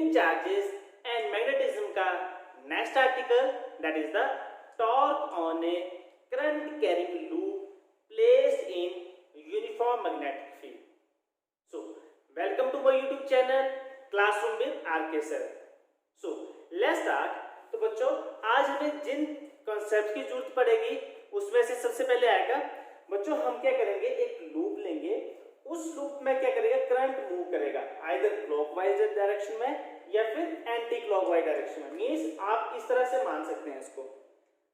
In charges and magnetism का next article that is the torque on a current carrying loop placed in uniform magnetic field. So welcome to my YouTube channel classroom with RK sir. So let's start. तो बच्चों आज हमें जिन concept की जरूरत पड़ेगी उसमें से सबसे पहले आएगा बच्चों हम क्या करेंगे, एक लूप लेंगे, उस लूप में क्या करेगा, करंट मूव करेगा आइदर क्लॉकवाइज डायरेक्शन में या फिर एंटी क्लॉकवाइज डायरेक्शन में। मींस आप इस तरह से मान सकते हैं इसको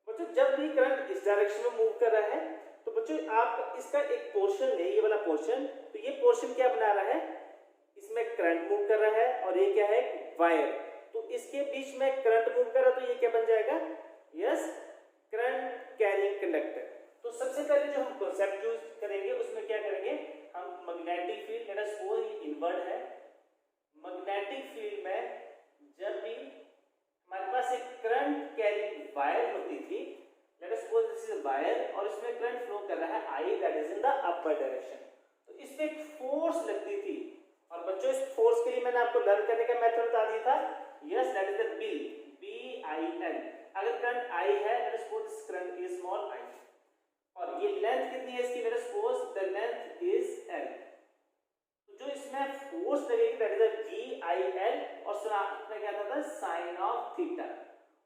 बच्चों, जब भी करंट इस डायरेक्शन में मूव कर रहा है तो बच्चों आप इसका एक पोर्शन ले, ये वाला पोर्शन, तो ये पोर्शन क्या बना रहा है, इसमें करंट मूव कर रहा है और ये क्या है, वायर, तो इसके बीच में करंट मूव कर रहा है तो ये क्या बन जाएगा, यस, करंट कैरिंग कंडक्टर। तो सबसे पहले जो हम कॉन्सेप्ट यूज करेंगे उसमें क्या करेंगे, हम magnetic field, late us suppose ये इनवर्ट है, मैग्नेटिक फील्ड में जब भी हमारे पास एक करंट कैरिंग वायर होती थी, let us suppose this is a wire और इसमें करंट फ्लो कर रहा है I that is in the upper direction, तो इस पे एक फोर्स लगती थी और बच्चों इस फोर्स के लिए मैंने आपको लर्न करने का मेथड बता दिया था, yes, that is the BIL। अगर करंट I है, late us suppose this current is small I और ये लेंथ कितनी है इसकी, late us suppose the length is L, तो जो इसमें फोर्स लगेगी दैट इज द BIL और में क्या था साइन ऑफ थीटा।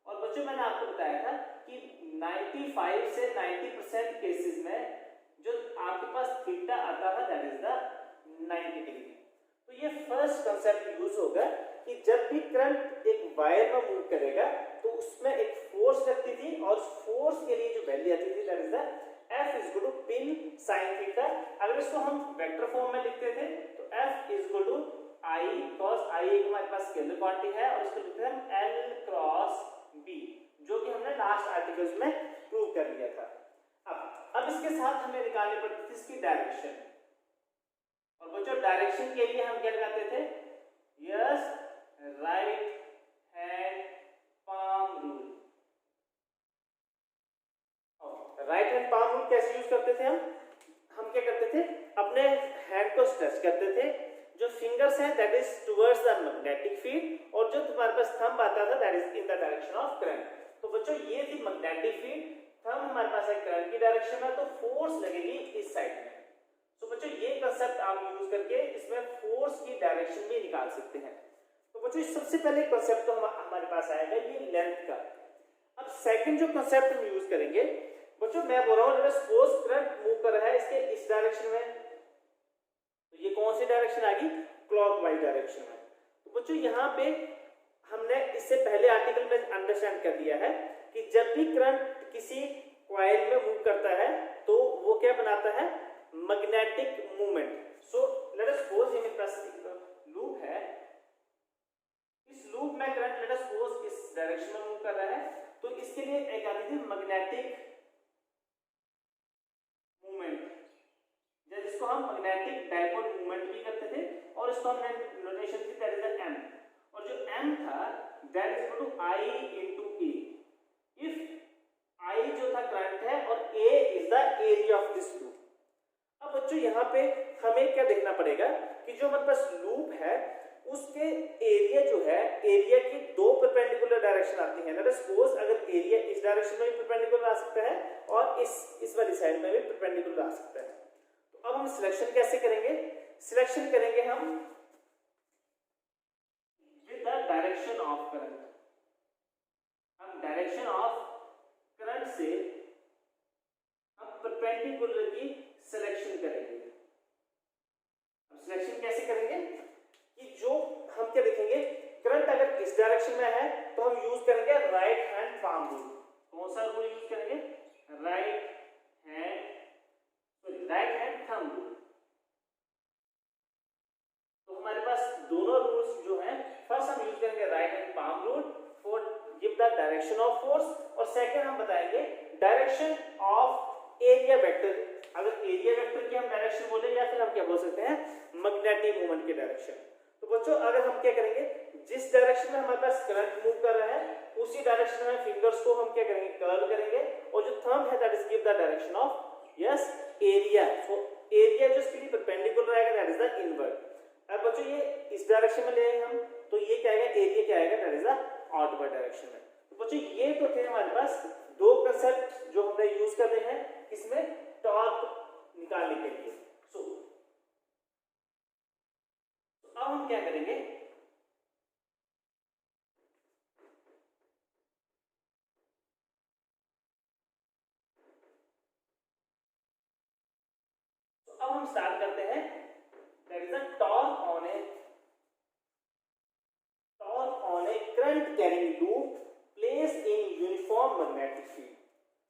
और बच्चों मैंने आपको बताया था कि 95 से 90% केसेस में जो आपके पास थीटा आता था दैट इज द 90 डिग्री। तो ये फर्स्ट कांसेप्ट यूज होगा कि जब भी करंट एक वायर में मूव करेगा तो उसमें एक फोर्स लगती थी और फोर्स के लिए जो वैल्यू आती थी that is the F is equal to pin sine theta. अगर इसको हम वेक्टर फॉर्म में लिखते थे तो F is equal to I cos I एक हमारे पास स्केलर क्वांटिटी है और इसको लिखते हैं हम L क्रॉस B, जो कि हमने लास्ट आर्टिकल्स में प्रूव कर लिया था। अब इसके साथ हमें निकालनी पड़ती थी इसकी डायरेक्शन, और बच्चों डायरेक्शन के लिए हम क्या लगाते थे, yes, right hand palm rule. Right hand palm rule कैसे यूज करते थे हम क्या करते थे, अपने हैंड को स्ट्रेच करते थे, जो फिंगर्स हैं that is towards the magnetic field और जो तुम्हारे पास थंब आता था that is in the direction of current. तो बच्चों ये थी मैग्नेटिक फील्ड, थंब हमारे पास है करंट की डायरेक्शन में, तो फोर्स लगेगी इस साइड में। तो बच्चों ये कांसेप्ट आप यूज करके इसमें फोर्स की डायरेक्शन भी निकाल सकते हैं। तो बच्चों सबसे पहले कांसेप्ट तो हमारे पास आएगा ये लेंथ का। अब सेकंड जो कांसेप्ट हम यूज करेंगे बच्चों, मैं बोल रहा हूं सपोज करंट मूव कर रहा है इसके इस डायरेक्शन में, तो ये कौन सी डायरेक्शन आ गई, क्लॉकवाइज डायरेक्शन में। तो बच्चों यहाँ पे हमने इससे पहले आर्टिकल में अंडरस्टैंड कर लिया है कि जब भी करंट किसी कॉइल में मूव करता है तो वो क्या बनाता है, magnetic movement. So let us suppose ये मेरे पास एक लूप है, इस लूप में करंट लेट अस सपोज इस डायरेक्शन में मूव कर रहा है, तो इसके लिए एक आती थी मैग्नेटिक मूवमेंट, जिसको हम मैग्नेटिक डायपोल मूवमेंट भी करते थे और इसको हमने नोटेशन थी दैट इज द M, और जो M था that is equal to I into A। If I जो था करंट है और A is the area of this loop. अब बच्चों यहाँ पे हमें क्या देखना पड़ेगा कि जो हमारे पास लूप है उसके एरिया जो है, एरिया की दो परपेंडिकुलर डायरेक्शन आती है। लेट अस सपोज अगर एरिया इस डायरेक्शन में भी परपेंडिकुलर आ सकता है और इस वाली साइड में भी परपेंडिकुलर आ सकता है। तो अब हम सिलेक्शन कैसे करेंगे, सिलेक्शन करेंगे हम with the direction of current. हम डायरेक्शन ऑफ करंट से हम परपेंडिकुलर की सिलेक्शन करेंगे। अब सिलेक्शन कैसे करेंगे कि जो हम क्या देखेंगे, करंट अगर इस डायरेक्शन में है तो हम यूज करेंगे राइट हैंड पाम रूल। कौन सा रूल यूज करेंगे, राइट हैंड थंब रूल। तो हमारे पास दोनों रूल्स जो हैं, फर्स्ट हम यूज करेंगे right hand palm rule for give the direction of force, और सेकंड हम बताएंगे डायरेक्शन ऑफ एरिया वेक्टर। अगर एरिया वेक्टर की हम डायरेक्शन बोले या फिर हम क्या बोल सकते हैं, मैग्नेटिक मूवमेंट की डायरेक्शन। तो बच्चों अगर हम क्या करेंगे, जिस डायरेक्शन में हमारे पास करंट मूव कर रहा है उसी डायरेक्शन में फिंगर्स को हम क्या करेंगे, कर्ल करेंगे, और जो थंब है that is give the direction of yes area. So area जो इसके लिए परपेंडिकुलर आएगा दैट इज द इनवर्ट। अब बच्चों ये इस डायरेक्शन में ले हम तो ये क्या आएगा, तो थे हमारे पास दो कंसेप्ट जो हमने यूज कर रहे हैं इसमें टॉर्क निकालने के लिए। सो अब हम क्या करेंगे, अब हम स्टार्ट करते हैं। That is a torque on a current carrying loop placed in uniform magnetic field.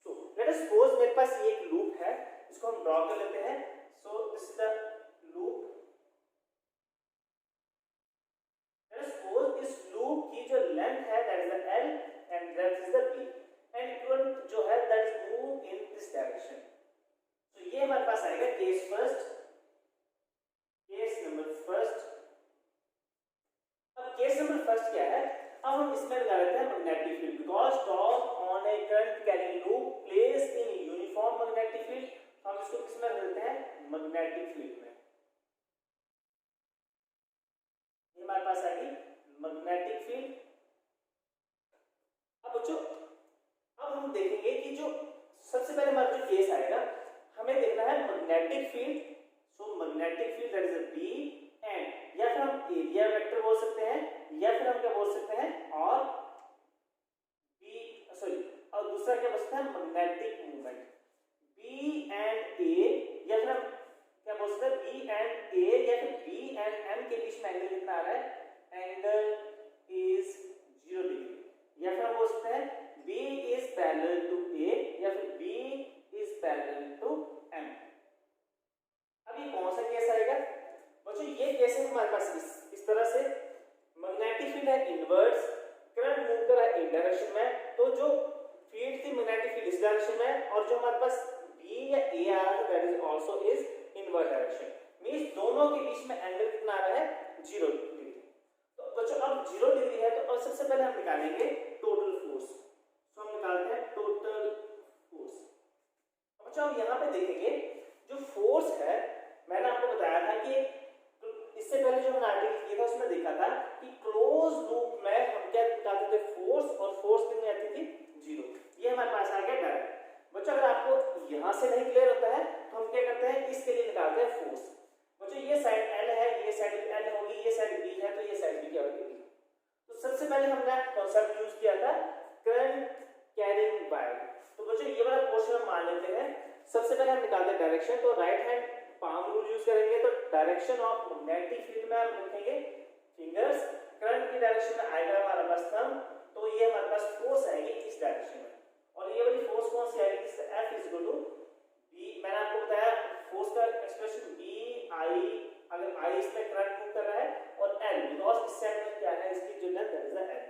So let us suppose मेरे पास ये एक लूप है, इसको हम ड्रॉ कर लेते हैं। सो this is the loop. Late us suppose इस लूप की जो लेंथ है that is the L and that is the B and current जो है that is move in this direction. तो ये हमारे पास आएगा case first, case number first. अब केस नंबर फर्स्ट क्या है, अब हम इसमें लगा लेते हैं magnetic field because torque on a current carrying loop placed in uniform magnetic field. हम इसको किसमें रख देते हैं, मैग्नेटिक फील्ड में। ये हमारे पास आएगी मैग्नेटिक फील्ड। अब बच्चों अब हम देखेंगे कि जो सबसे पहले हमारा जो केस आएगा हमें देखना है magnetic field. So magnetic field that is B and या फिर हम एरिया वेक्टर बोल सकते हैं या फिर हम क्या बोल सकते हैं और बी सॉरी और दूसरा क्या बोल सकते हैं मैग्नेटिक मूवमेंट बी एंड ए या फिर हम क्या बोल सकते हैं बी एंड ए या फिर बी एंड एम के बीच में एंगल कितना आ रहा है, एंगल इज 0 डिग्री। या फिर हम बोल सकते हैं B is parallel to A या फिर B is parallel to M. अब ये कौन सा केस आएगा बच्चों, ये केस है हमारे पास इस तरह से मैग्नेटिक फील्ड है इनवर्स, करंट मूव कर रहा है इन डायरेक्शन में, तो जो फील्ड थी मैग्नेटिक फील्ड इस डायरेक्शन में और जो हमारे पास बी या ए आ रहा है that is also is inverse direction. Means दोनों के बीच में एंगल कितना आ रहा है 0 डिग्री। तो बच्चों अब 0 डिग्री है तो अब सबसे पहले हम निकालेंगे टोटल फोर्स। तो हम निकालते हैं टोटल फोर्स। बच्चों अब यहाँ पे देखेंगे जो फोर्स है, मैंने आपको बताया था कि इससे पहले जो मैंने आर्टिकल किया था उसमें देखा था कि क्लोज लूप में हम क्या निकालते थे फोर्स, और फोर्स कितनी आती थी 0। ये हमारे पास आ गया डायरेक्ट। बच्चों अगर आपको यहाँ से नहीं क्लियर होता है तो हम क्या करते हैं इसके लिए निकालते हैं फोर्स। बच्चों ये साइड L है, ये साइड L होगी, ये साइड B है, तो ये साइड B क्या होगी। तो सबसे पहले हमने कॉन्सेप्ट यूज किया था करंट कैरिंग वायर। तो बच्चों ये वाला पोर्शन हम मान लेते हैं। सबसे पहले हम निकालते हैं डायरेक्शन, तो right hand palm rule use करेंगे। तो डायरेक्शन ऑफ मैग्नेटिक फील्ड में हम लिखेंगे फिंगर्स, करंट की डायरेक्शन में आएगा हमारा बस थंब, तो ये हमारे पास फोर्स आएगी इस डायरेक्शन में। और ये वाली फोर्स कौन सी आएगी, F is equal to B। मैंने आपको बताया फोर्स का एक्सप्रेशन B I, अगर I इसमें करंट मूव कर रहा है, और L बिकॉज़ इस साइड में क्या है इसकी जो length that is the L।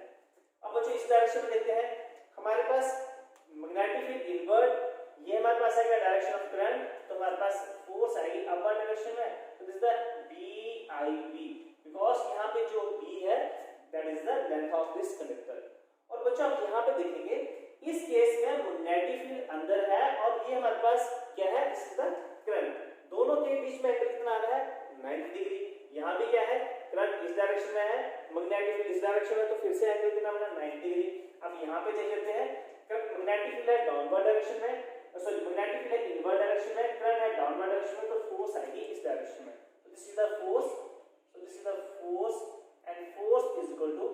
अब बच्चों इस डायरेक्शन में देखते हैं हमारे पास मैग्नेटिक फील्ड इनवर्ट, ये हमारे पास आएगा डायरेक्शन ऑफ करंट, तो हमारे पास फोर्स आएगी अपर डायरेक्शन में, तो this is the BIB because यहाँ पे जो B है that is the length of this conductor. और बच्चों आप यहाँ पे देखेंगे इस केस में मैग्नेटिक फील्ड अंदर है और ये हमारे पास क्या है, दिस इज द करंट। दोनों के बीच में एंगल कितना आ रहा है 90 डिग्री। यहाँ भी क्या है, करंट इस डायरेक्शन में है, मैग्नेटिक फील्ड इस डायरेक्शन में, तो फिर से एंगल कितना बना 90 डिग्री। अब यहाँ पे देख लेते हैं मैग्नेटिक फील्ड है डाउनवर्ड डायरेक्शन में, सॉरी मैग्नेटिक फील्ड है इनवर्ड डायरेक्शन में, करंट है डाउनवर्ड डायरेक्शन में, तो फोर्स आएगी इस डायरेक्शन में। तो this is the force, so this is the force and force is equal to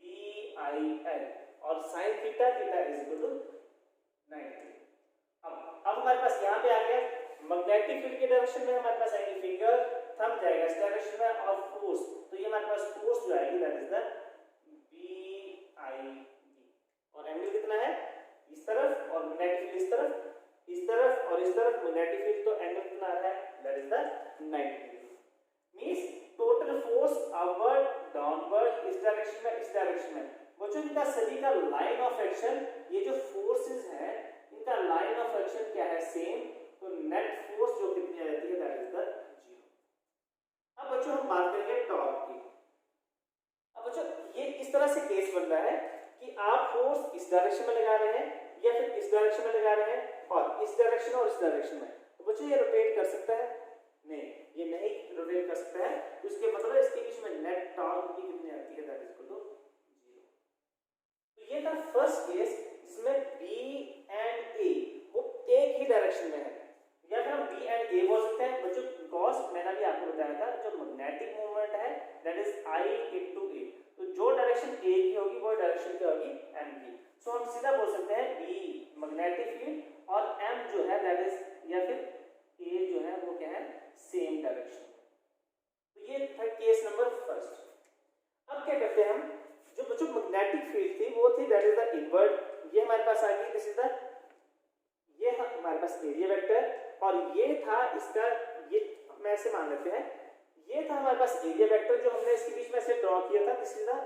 BIL और sin theta is equal to 90। अब हमारे पास यहाँ पे आ गया मैग्नेटिक फील्ड के डायरेक्शन में हमारे पास आएगी फिंगर, थंब जाएगा इस डायरेक्शन में, और फोर्स, तो ये हमारे पास फोर्स जो आएगी दैट इज द BIB। और एंगल कितना है इस तरफ और मैग्नेटिक फील्ड इस तरफ और इस तरफ मैग्नेटिक फील्ड, तो एंगल कितना आ रहा है that is the 90 degree. Means total force upward downward इस डायरेक्शन में इस डायरेक्शन में। बच्चों इनका सभी का लाइन ऑफ एक्शन, ये जो फोर्सेस हैं इनका लाइन ऑफ एक्शन क्या है सेम, तो नेट फोर्स जो कितनी आ जाती है दैट इज द 0। अब बच्चों हम बात करेंगे टॉर्क की। अब बच्चों ये इस तरह से केस बन रहा है कि आप फोर्स इस डायरेक्शन में लगा रहे हैं या फिर इस डायरेक्शन में लगा रहे हैं और इस डायरेक्शन और इस डायरेक्शन में, तो बच्चों ये रोटेट कर सकता है नहीं, ये नहीं रोटेट कर सकता है, तो इसके मतलब इसके बीच में नेट टॉर्क की कितनी आती है दैट इज इक्वल टू 0। तो ये था फर्स्ट फर्स्ट केस इसमें बी एंड ए वो एक ही डायरेक्शन में है, या फिर हम बी एंड ए बोल सकते हैं बच्चों, बिकॉज मैंने अभी आपको बताया था जो मैग्नेटिक मूवमेंट है दैट इज आई इनटू ए, तो जो डायरेक्शन ए की होगी वो डायरेक्शन क्या होगी एम की। सो हम सीधा बोल सकते हैं बी मैग्नेटिक फील्ड और एम जो है दैट इज, या फिर ए जो है वो क्या है सेम डायरेक्शन। तो ये था केस नंबर फर्स्ट। अब क्या करते हैं हम, जो बच्चों मैग्नेटिक फील्ड थी वो थी दैट इज द इनवर्ट, ये हमारे पास आ गई, दिस इज द, ये हमारे पास एरिया वेक्टर, और ये था इसका, ये हम ऐसे मान लेते हैं, ये था हमारे पास एरिया वेक्टर जो हमने इसके बीच में से ड्रॉ किया था, this is the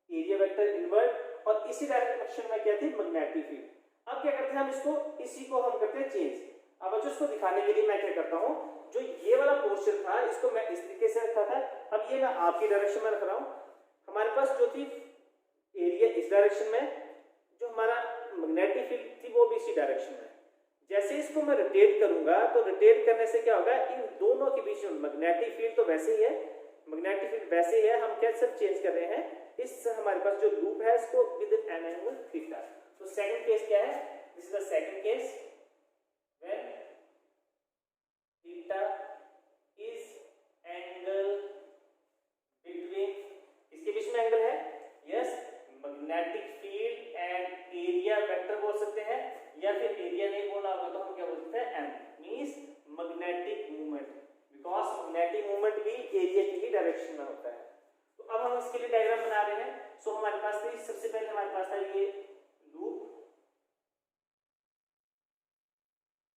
area vector invert, और इसी डायरेक्शन में क्या थी मैग्नेटिक फील्ड। अब क्या करते हैं हम इसको, इसी को हम करते हैं चेंज। अब बच्चों इसको दिखाने के लिए मैं क्या करता हूँ, जो ये वाला पोर्शन था इसको मैं इस तरीके से रखा था, अब ये मैं आपकी डायरेक्शन में रख रहा हूँ। हमारे पास जो थी एरिया इस डायरेक्शन में, जो हमारा मैग्नेटिक फील्ड थी वो भी इसी डायरेक्शन में। जैसे इसको मैं रोटेट करूंगा तो रोटेट करने से क्या होगा, इन दोनों के बीच में मैग्नेटिक फील्ड तो वैसे ही है, मैग्नेटिक फील्ड वैसे ही है, हम क्या सिर्फ चेंज कर रहे हैं इस हमारे पास जो लूप है इसको विद एन एंगल थीटा। तो सेकंड केस क्या है, this is the second case when theta is angle between, इसके बीच में एंगल है, yes, magnetic field and area vector बोल सकते हैं, या फिर एरिया नहीं बोला होगा तो हम क्या बोल सकते हैं M, means magnetic movement, because magnetic movement भी एरिया की ही डायरेक्शन में होता है। तो अब हम इसके लिए डायग्राम बना रहे हैं। सो हमारे पास थी, सबसे पहले हमारे पास था ये लूप,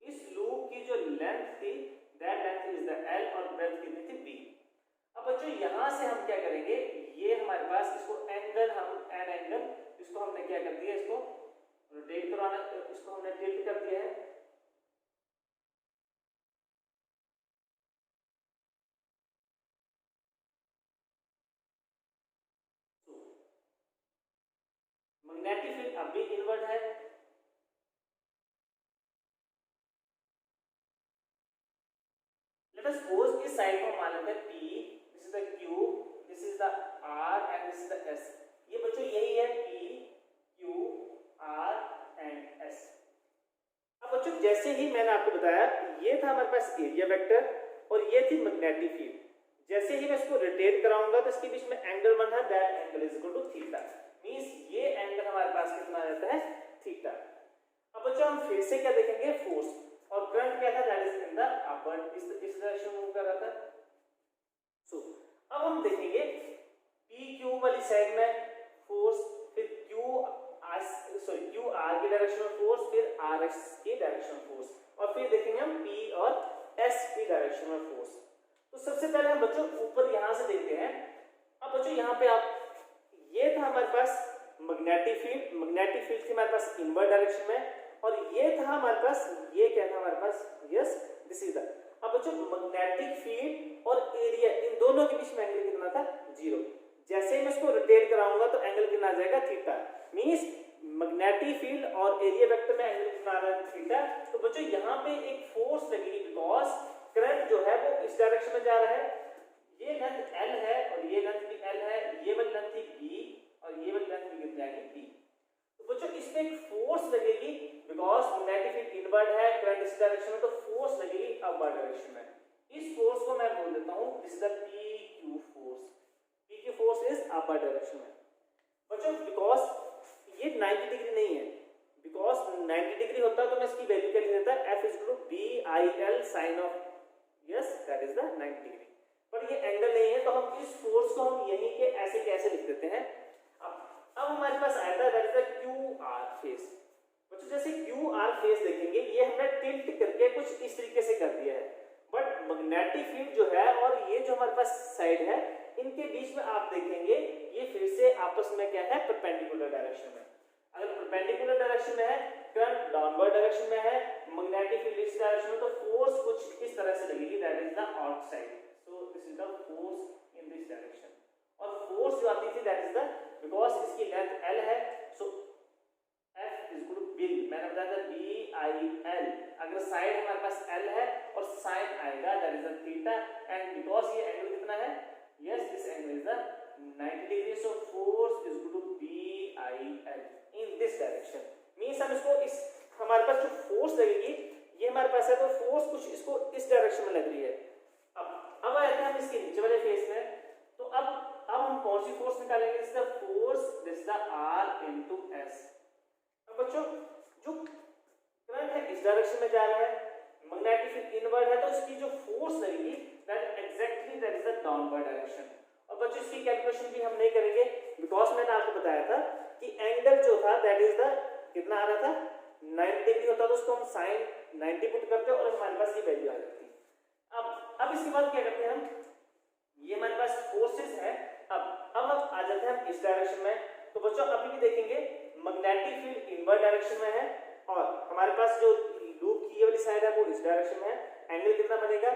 इस लूप की जो लेंथ थी that length is the L और ब्रेड्थ कितनी थी बी। अब बच्चों यहां से हम क्या करेंगे, ये हमारे पास इसको एंगल, हम एन एंगल, इसको हमने क्या कर दिया, इसको रोटेट कराना, इसको हमने टिल्ट कर दिया है। मैग्नेटिक फील्ड अब भी इनवर्ट है, लेट अस सपोज इस साइड को मान लेते हैं P, this is the Q, this is the R and this is the S। ये बच्चों यही है P, Q, R and S। अब बच्चों जैसे ही मैंने आपको बताया ये था हमारे पास एरिया वेक्टर और ये थी मैग्नेटिक फील्ड, जैसे ही मैं इसको रोटेट कराऊंगा तो इसके बीच में एंगल बन रहा है, that angle is equal to theta, means ये एंगल हमारे पास कितना आ जाता है थीटा। अब बच्चों हम फिर से क्या देखेंगे, फोर्स, और करंट क्या था दैट इज इन द अपर, इस डायरेक्शन में मूव कर रहा था। सो अब हम देखेंगे पी क्यू वाली साइड में फोर्स, फिर क्यू आर की डायरेक्शन में फोर्स, फिर आर एस की डायरेक्शन में फोर्स, और फिर देखेंगे हम पी और एस की डायरेक्शन में फोर्स। तो सबसे पहले हम बच्चों ऊपर यहां से देखते हैं। अब बच्चों यहां पे आप, ये था हमारे पास मैग्नेटिक फील्ड, मैग्नेटिक फील्ड थी हमारे पास इनवर्ट डायरेक्शन में, और ये था हमारे पास, ये क्या था हमारे पास, यस दिस इज द। अब बच्चों मैग्नेटिक फील्ड और एरिया इन दोनों के बीच में एंगल कितना था, जीरो। जैसे ही मैं इसको रोटेट कराऊंगा तो एंगल कितना आ जाएगा, थीटा, मींस मैग्नेटिक फील्ड और एरिया वेक्टर में एंगल कितना आ रहा है, थीटा। तो बच्चों यहाँ पे एक फोर्स लगेगी, बिकॉज करंट जो है वो इस डायरेक्शन में जा रहा है, ये लेंथ L है और ये लेंथ भी L है, ये वाली लेंथ थी B और ये वाली लेंथ भी कितनी आएगी B। तो बच्चों इसमें एक फोर्स लगेगी, बिकॉज मैग्नेटिक फील्ड इनवर्ट है, करंट इस डायरेक्शन में, तो फोर्स लगेगी अपवर्ड डायरेक्शन में। इस फोर्स को मैं बोल देता हूं this is the PQ force, PQ force is upward direction में। बच्चों बिकॉज ये 90 डिग्री नहीं है, बिकॉज 90 डिग्री होता तो मैं इसकी वैल्यू क्या लिख देता, F is equal to BIL sin of, yes that is the 90 degree, पर ये एंगल नहीं है, तो हम इस फोर्स को हम यहीं के ऐसे कैसे लिख देते हैं। अब हमारे पास आया था that is the QR face. बच्चों जैसे QR फेस देखेंगे, ये हमने टिल्ट करके कुछ इस तरीके से कर दिया है, बट मैग्नेटिक फील्ड जो है और ये जो हमारे पास साइड है, इनके बीच में आप देखेंगे ये फिर से आपस में क्या है, परपेंडिकुलर डायरेक्शन में। अगर परपेंडिकुलर डायरेक्शन में है, करंट डाउनवर्ड डायरेक्शन में है, मैग्नेटिक फील्ड इस डायरेक्शन में, तो फोर्स कुछ इस तरह से लगेगी, that is the outside. So this is the force in this direction, और फोर्स जो आती थी दैट इज द, बिकॉज इसकी लेंथ L है, so F is equal to BIL, मैंने बताया था BIL, अगर साइड हमारे पास L है और साइन आएगा that is the theta, and because ये एंगल कितना है, yes this angle is the 90 degree, so force is equal to BIL in this force लगेगी, ये हमारे पास है, तो फोर्स कुछ इसको इस डायरेक्शन में लग रही है। अब आते हैं हम इसके नीचे वाले फेस में। तो अब हम कौन सी फोर्स निकालेंगे? This the force, this the R into S। अब बच्चों जो करंट है इस डायरेक्शन में जा रहा है, मैग्नेटिक फील्ड इनवर्ड है, तो इसकी जो फोर्स लगेगी that exactly that is the downward direction. और बच्चों इसकी कैलकुलेशन भी हम नहीं करेंगे, बिकॉज मैंने आपको बताया था कि एंगल जो था दैट इज द कितना आ रहा था, 90 डिग्री होता, तो उसको हम साइन 90 पुट करते और हमारे पास ये वैल्यू आ जाती। अब इसके बाद क्या करते हैं हम, ये हमारे पास फोर्सेस है। अब आ जाते हैं हम इस डायरेक्शन में। तो बच्चों अभी भी देखेंगे मैग्नेटिक फील्ड इनवर्ड डायरेक्शन में है और हमारे पास जो लूप की ये वाली साइड है वो इस डायरेक्शन में है। एंगल कितना बनेगा?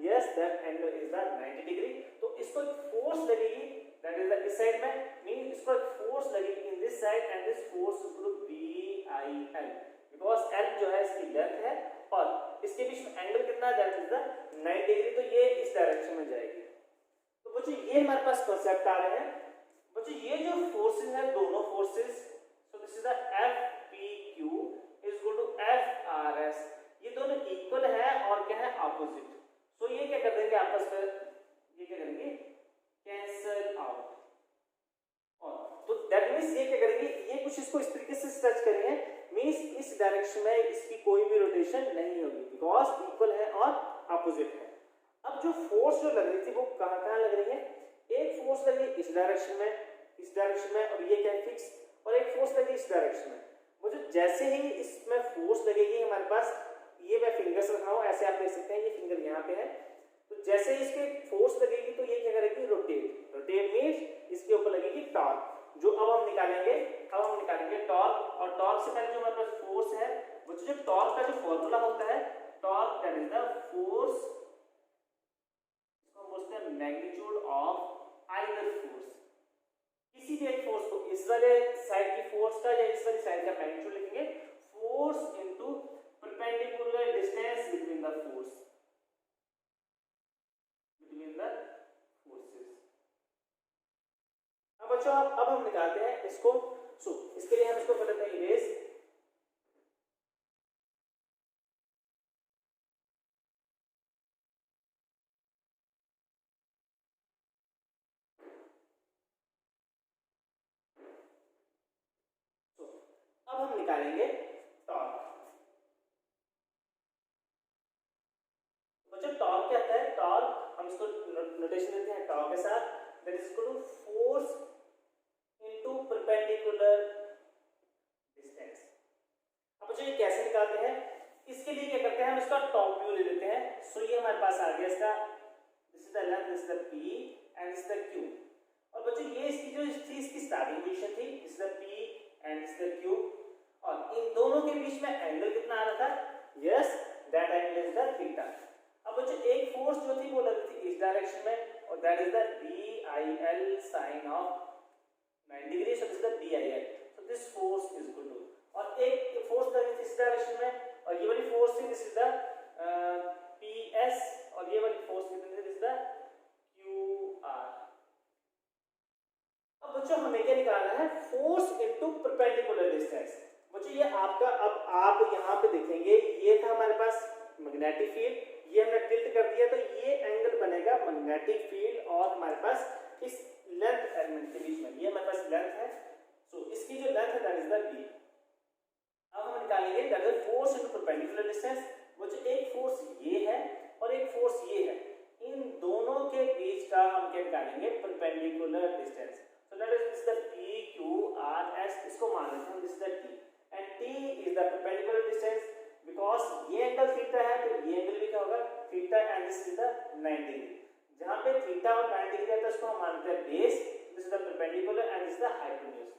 Yes, that angle is the 90 degree. तो इसको फोर्स लगेगी दैट इज द इस साइड में, मीन इसको फोर्स लगेगी in this side and this force is equal to BIL, because L जो है इसकी लेंथ है और इसके बीच में एंगल कितना है दैट इज द 90 डिग्री, तो ये इस डायरेक्शन में जाएगी। तो बच्चों ये हमारे पास कांसेप्ट आ रहे हैं। बच्चों ये जो फोर्सेस है दोनों forces, so this is the FPQ is equal to FRS, ये दोनों इक्वल है और क्या है, ऑपोजिट। सो ये क्या कर देंगे आपस में, ये क्या करेंगे, कैंसल आउट। और तो दैट मींस ये क्या करेंगे, ये कुछ इसको इस तरीके से टच करेंगे, मींस इस डायरेक्शन में इसकी कोई भी रोटेशन नहीं होगी बिकॉज इक्वल है और ऑपोजिट है। अब जो फोर्स जो लग रही थी वो कहां लग रही है? एक फोर्स लगी इस डायरेक्शन में और ये क्या है, फिक्स, और एक फोर्स लगी इस डायरेक्शन में। मुझे जैसे ही इसमें फोर्स लगेगी हमारे पास, ये मैं फिंगर से रखा हूं, ऐसे आप देख सकते हैं, ये फिंगर यहाँ पे है, तो जैसे ही इसके फोर्स लगेगी तो ये क्या करेगी, रोटेट मींस इसके ऊपर लगेगी टॉर्क, जो अब हम निकालेंगे टॉर्क। और टॉर्क से पहले जो हमारे पास फोर्स है, वो जो टॉर्क का जो फॉर्मूला होता है, torque that is the force, magnitude of either force, किसी भी एक फोर्स को, इस वाले साइड की फोर्स का या इस वाली साइड का मैग्नीट्यूड लिखेंगे, force into perpendicular distance between the forces. अब बच्चों अब हम निकालते हैं इसको। सो इसके लिए हम इसको कर लेते हैं इरेज। अब हम निकालेंगे टॉर्क। बच्चों टॉर्क क्या होता है? टॉर्क हम इसको नोटेशन देते हैं टॉर्क के साथ, that is equal to force into perpendicular distance. अब बच्चों ये कैसे निकालते हैं? इसके लिए क्या करते हैं, हम इसका टॉप व्यू ले लेते हैं। सो ये हमारे पास आ गया इसका, this is the length, this is the P and this is the Q। और बच्चों ये इसकी जो थी, इसकी स्टार्टिंग पोजीशन थी, this is the P and this is the Q, और इन दोनों के बीच में एंगल कितना आ रहा था? Yes, that angle is the theta. अब बच्चों एक फोर्स जो थी वो लगी थी इस डायरेक्शन में और that is the BIL sine of 90 degree, so this is the BIL, so this force is equal to, और एक फोर्स लगी थी इस डायरेक्शन में और ये वाली फोर्स थी, दिस इज द PS, और ये वाली फोर्स कितनी थी, दिस इज द QR। अब बच्चों हमें क्या निकालना है? Force into perpendicular distance. बच्चों ये आपका, अब आप यहाँ पे देखेंगे, ये था हमारे पास मैग्नेटिक फील्ड, ये हमने टिल्ट कर दिया, तो ये एंगल बनेगा मैग्नेटिक फील्ड और हमारे पास इस लेंथ एलिमेंट के बीच में, ये हमारे पास लेंथ है, सो इसकी जो लेंथ है दैट इज द B। अब हम निकालेंगे that is force into perpendicular distance. बच्चों एक फोर्स ये है और एक फोर्स ये है, इन दोनों के बीच का हम क्या निकालेंगे? Perpendicular distance. So that is the PQRS, इसको मान लेते हैं this is the T and T is the perpendicular distance, because ये एंगल थीटा है तो ये एंगल भी क्या होगा? Theta, and this is the 90 degree. जहां पे थीटा और 90 डिग्री है तो इसको हम मानते हैं base, this is the perpendicular and this is the hypotenuse.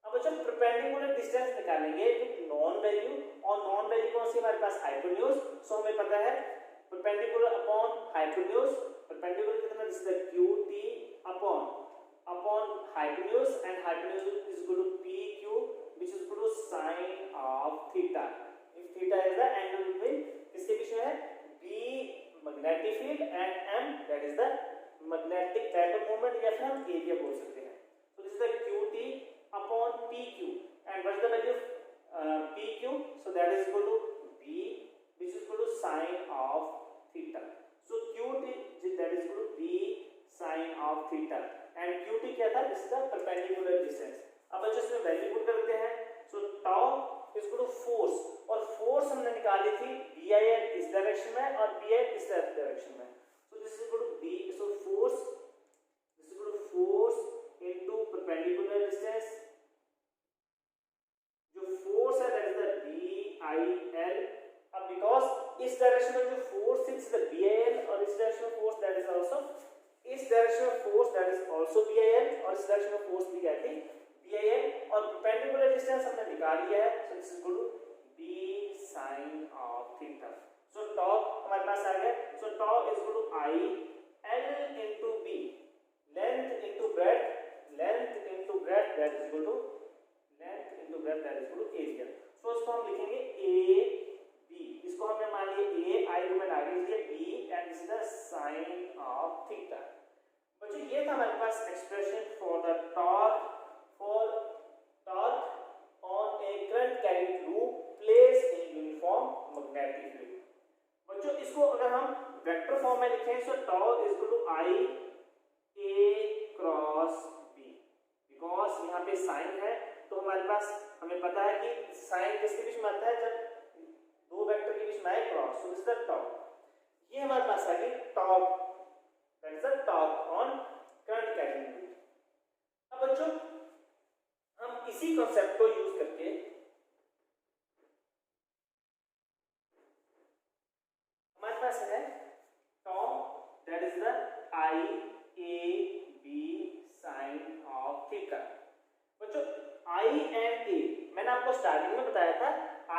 अब बच्चों परपेंडिकुलर डिस्टेंस निकालेंगे विद नॉन वैल्यू, और नॉन वैल्यू कौन सी हमारे पास? हाइपोटेन्यूज। सो हमें पता है परपेंडिकुलर अपॉन हाइपोटेन्यूज, परपेंडिकुलर कितना? This is the QT upon hypotenuse, and hypotenuse is equal to PQ which is equal to sin of theta, if theta is the angle between किसके बीच में है? B magnetic field and M that is the magnetic type of moment, या फिर हम area बोल सकते हैं। so this is the QT upon PQ and what is the value of PQ? so that is equal to the perpendicular distance. अब बच्चों इसमें value put करते हैं। So tau is equal to force, और force हमने निकाली थी BIL इस डायरेक्शन में और BL इस डायरेक्शन में। So this is equal to B, so force this is equal to force into perpendicular distance. जो फोर्स है दैट इज द BIL। अब बिकॉज इस डायरेक्शन में जो फोर्स इज द BIL और इस डायरेक्शन में फोर्स दैट इज आल्सो, इस डायरेक्शन में force that is also BIL और इस डायरेक्शन में फोर्स भी क्या थी BIL, और परपेंडिकुलर डिस्टेंस हमने निकाल लिया है। So this is equal to B sin of theta। So टॉप हमारे पास आ गया। सो टॉप is equal to IL into B, length into breadth, length into breadth that is equal to length into breadth that is equal to area. So इसको हम लिखेंगे AB, इसको हमने मान लिया A, I को मैंने आगे लिख दिया B, and this is the sin of theta। बच्चों ये था हमारे पास expression for the torque on a current carrying loop placed in uniform magnetic field। बच्चों इसको अगर हम वेक्टर फॉर्म में लिखें तो tau is equal to I A cross B, because यहाँ पे साइन है तो हमारे पास हमें पता है कि साइन किसके बीच में आता है, जब दो वेक्टर के बीच में आए cross, so this is the tau। ये हमारे पास आ गई torque, that is the torque on current carrying loop. अब बच्चों हम इसी कॉन्सेप्ट को यूज करके हमारे पास है tau that is the IAB sin of theta। बच्चों I and A मैंने आपको स्टार्टिंग में बताया था,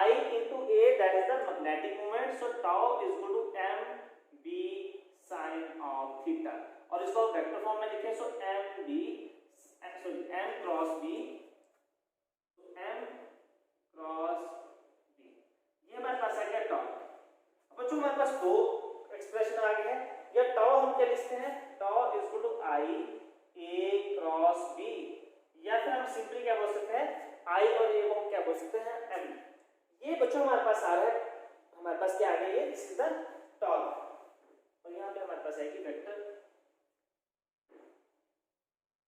I into A that is the magnetic moment, so tau is equal to MB sin of theta। और इसको वेक्टर फॉर्म में लिखें सो M cross B, M cross B, ये हमारे पास आ गया टॉ। अब बच्चों हमारे पास दो एक्सप्रेशन आ गए हैं। या टॉ हम क्या लिखते हैं, tau is equal to I A cross B, या फिर हम सिंपली क्या बोल सकते हैं I और A को हम क्या बोल सकते हैं M। ये बच्चों हमारे पास आ रहा है, हमारे पास क्या आ गया, ये दिस इज द टॉर्क, और यहाँ पे हमारे पास आएगी वेक्टर।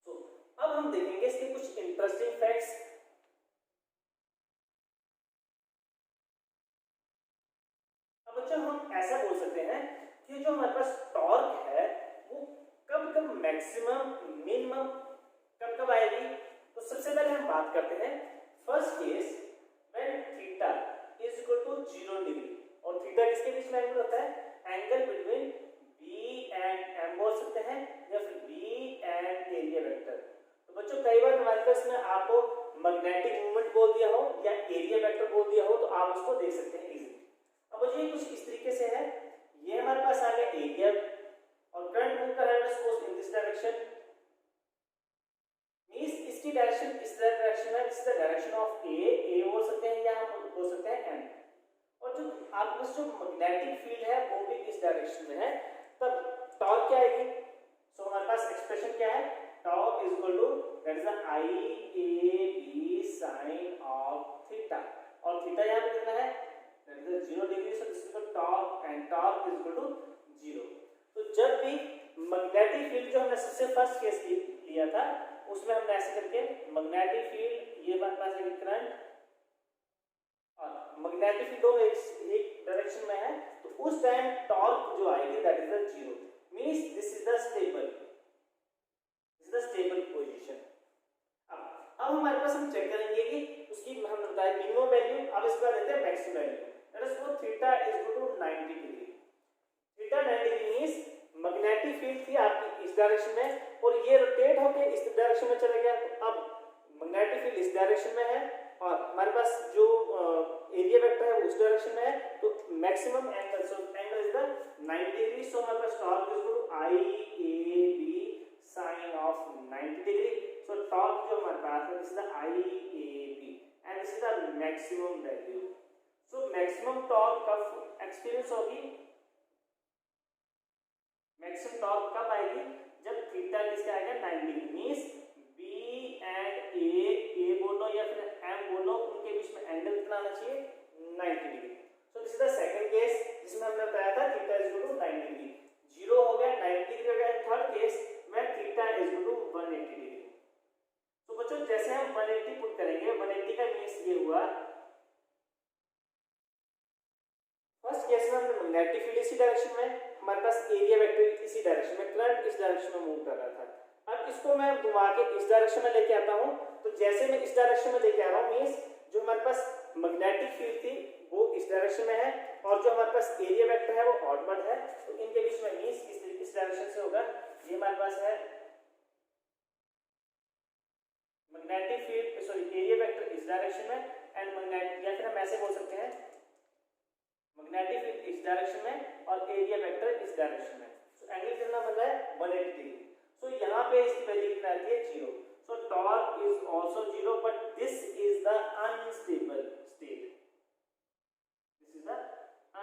तो अब हम देखेंगे इसके कुछ इंटरेस्टिंग फैक्ट्स। अब बच्चों हम ऐसा बोल सकते हैं कि जो हमारे पास टॉर्क है वो कब कब मैक्सिमम मिनिमम कब कब आएगी। तो सबसे पहले हम बात करते हैं first case when theta is equal to 0 degree, और थीटा किसके बीच में एंगल होता है, angle between B and M बोल सकते हैं, या फिर B एंड एरिया वेक्टर। तो बच्चों कई बार हमारे पास में आपको मैग्नेटिक मोमेंट बोल दिया हो या एरिया वेक्टर बोल दिया हो तो आप उसको देख सकते हैं इजीली। अब बच्चों ये कुछ इस तरीके से है, ये हमारे पास आ गया एरिया और करंट मूव कर रहा है suppose in this direction, means इसकी डायरेक्शन इस डायरेक्शन है, this is the direction of a बोल सकते हैं या हम बोल सकते हैं M। और जो आपके पास जो मैग्नेटिक फील्ड है वो भी इस डायरेक्शन में है, तब टॉर्क क्या आएगी। सो हमारे पास एक्सप्रेशन क्या है, torque is equal to that is the IAB sin of theta, और थीटा यहां पे कितना है, दैट इज द 0 degree, so this is the torque and torque is equal to 0। तो जब भी मैग्नेटिक फील्ड जो हमने सबसे फर्स्ट केस लिया था उसमें हमने ऐसे करके मैग्नेटिक फील्ड, ये हमारे पास है करंट और मैग्नेटिक फील्ड दोनों एक डायरेक्शन में है, तो उस टाइम टॉर्क जो आएगी दैट इज द 0, means this is the stable position. अब हमारे पास हम चेक करेंगे कि उसकी हम बताए मिनिमम वैल्यू, अब इसके बाद लेते हैं maximum value, that is for theta is equal to 90 degree. Theta 90 degree means magnetic field थी आपकी इस डायरेक्शन में और ये रोटेट होकर इस डायरेक्शन में चला गया, तो अब मैग्नेटिक फील्ड इस डायरेक्शन में है और हमारे पास जो एरिया वेक्टर है वो उस डायरेक्शन में है, तो maximum angle, so angle is the 90 degree. सो हमारे पास torque is equal to IAB sin of 90 degree. So torque जो हमारे पास है this is the IAB and this is the maximum value. So maximum torque कब एक्सपीरियंस होगी, maximum torque कब आएगी, जब थीटा किसका आएगा 90 degree, means B and A बोलो या फिर M बोलो, उनके बीच में एंगल कितना आना चाहिए 90 degree. So this is the second case जिसमें हमने बताया था theta is equal to 90 degree, 0 हो गया 90 डिग्री हो गया। थर्ड केस में theta is equal to 180 degree, हम 180 पुट करेंगे, 180 का मीन्स ये हुआ, फर्स्ट केस में हमने मैग्नेटिक फील्ड इसी डायरेक्शन में, हमारे पास एरिया वेक्टर इसी डायरेक्शन में, करंट इस डायरेक्शन में मूव कर रहा था। अब इसको मैं घुमा के इस डायरेक्शन में लेके आता हूँ, तो जैसे मैं इस डायरेक्शन में लेके आ रहा हूँ मीन्स जो हमारे पास मैग्नेटिक फील्ड थी वो इस डायरेक्शन में है और जो हमारे पास एरिया वेक्टर है वो आउटवर्ड है, तो इनके बीच में मीन्स इस डायरेक्शन से होगा। ये हमारे पास है magnetic field, sorry area vector इस डायरेक्शन में एंड मैग्नेटिक, या फिर हम ऐसे बोल सकते हैं मैग्नेटिक फील्ड इस डायरेक्शन में और एरिया वेक्टर इस डायरेक्शन में। सो एंगल कितना बन रहा है 180 डिग्री। सो यहाँ पे इसकी वैल्यू कितना आती है 0। सो torque is also 0 but this is the unstable state, this is the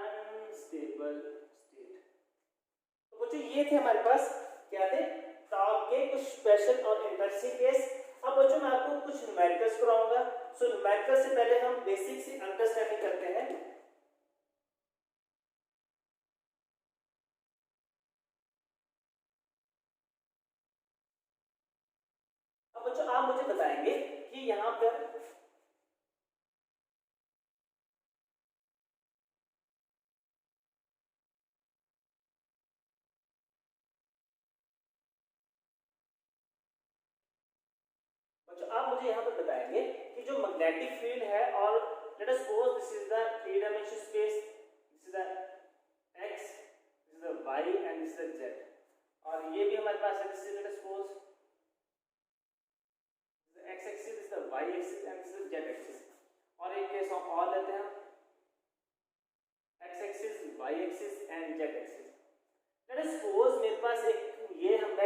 unstable state. तो बच्चों ये थे हमारे पास क्या थे टॉर्क के कुछ स्पेशल और इंटरेस्टिंग केस। अब बच्चों मैं आपको कुछ न्यूमेरिकल्स कराऊंगा। सो न्यूमेरिकल से पहले हम बेसिक सी अंडरस्टैंडिंग करते हैं। अब बच्चों आप मुझे बताएंगे कि यहाँ पर आप मुझे यहाँ पर बताएंगे कि जो मैग्नेटिक फील्ड है और late us suppose this is the three dimensional space, this is the x, this is the y and this is the z, और ये भी हमारे पास है, this is late us suppose x axis, this is the y axis and this is z axis. और एक case हम और लेते हैं x axis, y axis and z axis. Late us suppose मेरे पास एक ये हमने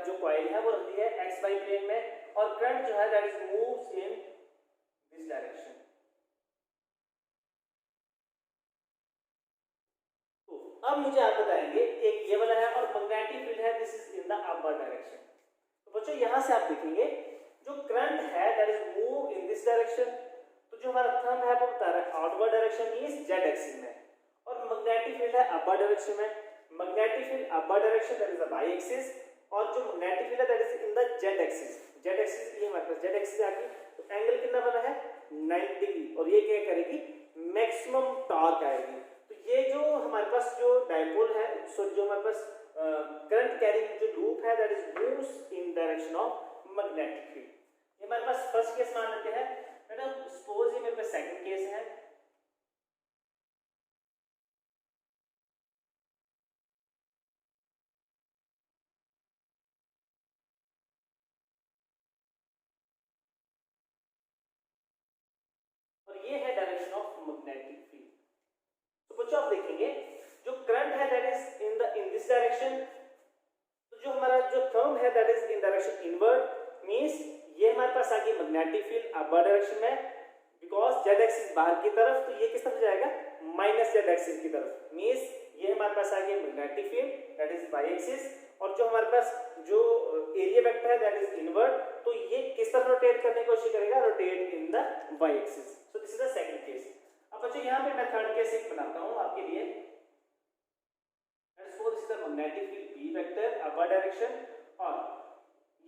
जो कॉइल है वो रख दी है xy प्लेन में और करंट जो है that is moves in this direction. तो अब मुझे आप बताएंगे एक ये वाला है और मैग्नेटिक फील्ड है this is in the upper direction. तो बच्चों यहां से आप देखेंगे जो करंट है that is move in this direction, तो जो हमारा थंब है वो बता रहा है outward direction means z axis में, और मैग्नेटिक फील्ड है अपर डायरेक्शन में, magnetic field upper direction that is the y axis, और जो मैग्नेटिक फील्ड है that is in the z axis. z axis ये हमारे पास z एक्सिस आ गई, तो एंगल कितना बना है 90 डिग्री, और ये क्या करेगी मैक्सिमम टॉर्क आएगी। तो ये जो हमारे पास जो डायपोल है, सो जो हमारे पास करंट कैरिंग जो लूप है that is moves in direction of magnetic field. ये हमारे पास फर्स्ट केस मान लेते हैं, मैडम सपोज ये मेरे पास सेकंड केस है। ये है डायरेक्शन ऑफ मैग्नेटिक फील्ड। तो बच्चों आप देखेंगे जो करंट है that is in this direction, तो जो हमारा जो थंब है that is in direction inward means ये हमारे पास आ गई मैग्नेटिक फील्ड अपर डायरेक्शन में, बिकॉज z एक्सिस बाहर की तरफ, तो ये किस तरफ जाएगा माइनस z एक्सिस की तरफ, मींस ये हमारे पास आ गई magnetic field that is y axis, और जो हमारे पास जो एरिया वेक्टर है दैट इज इनवर्ड, तो ये किस तरफ रोटेट करने की कोशिश करेगा rotate in the y axis. So this is the second case. अब बच्चों यहाँ पे मैं थर्ड केस एक बनाता हूँ आपके लिए। Let's suppose this is the magnetic field B vector upper direction, और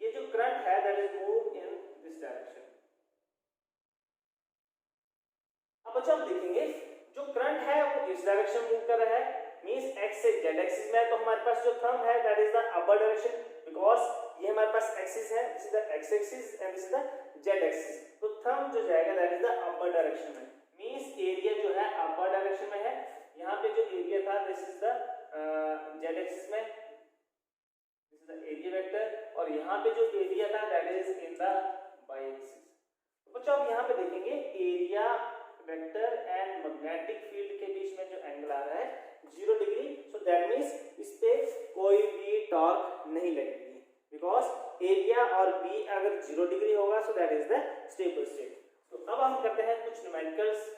ये जो करंट है that is move in this direction. अब बच्चों आप देखेंगे जो करंट है वो इस डायरेक्शन मूव कर रहा है मींस x से z एक्सिस में, तो हमारे पास जो थंब है that is the upper direction, because ये हमारे पास एक्सिस है, this is the x axis and this is the z axis, तो थंब जो जाएगा that is the upper direction में, मींस एरिया जो है अपर डायरेक्शन में है। यहाँ पे जो एरिया था this is the z axis में, this is the area vector, और यहाँ पे जो एरिया था that is in the y axis. तो बच्चों आप यहाँ पे देखेंगे area vector and magnetic field के बीच में जो एंगल आ रहा है 0 डिग्री, सो दैट मींस इस पे कोई भी टॉर्क नहीं लगेगी, बिकॉज एरिया और B अगर 0 डिग्री होगा so that is the stable state. तो अब हम करते हैं कुछ न्यूमेरिकल्स